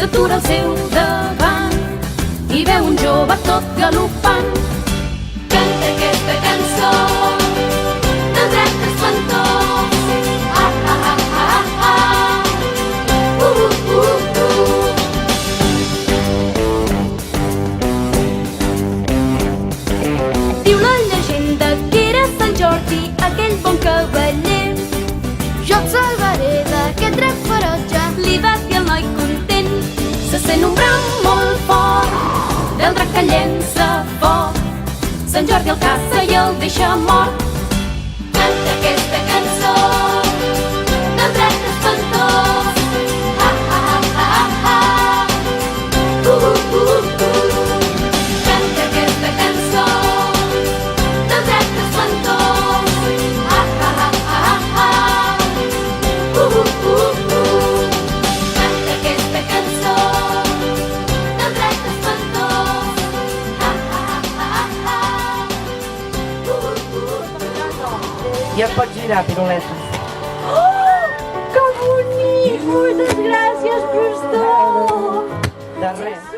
s'atura al seu davant i veu un jove tot galopant. Canta aquesta cançó del drac espantós. Ah, ah, ah, ah, ah. Diu la llegenda que era Sant Jordi, aquell bon cavaller. Jo et salvaré d'aquest drac ferotge. Li va dir el noi content. Se sent un bram molt fort del drac que llença foc. Sant Jordi el caça i el deixa mort. Canta aquesta cançó del drac espantós. Ah, ah, ah, ah, ah. Canta aquesta cançó del drac espantós. Ah, ah, ah, ah, ah. Canta aquesta cançó del drac espantós. Ah, ah, ah, ah. Ja et pots girar, Piruleta. Oh, que bonic! Moltes gràcies, pastor! De res.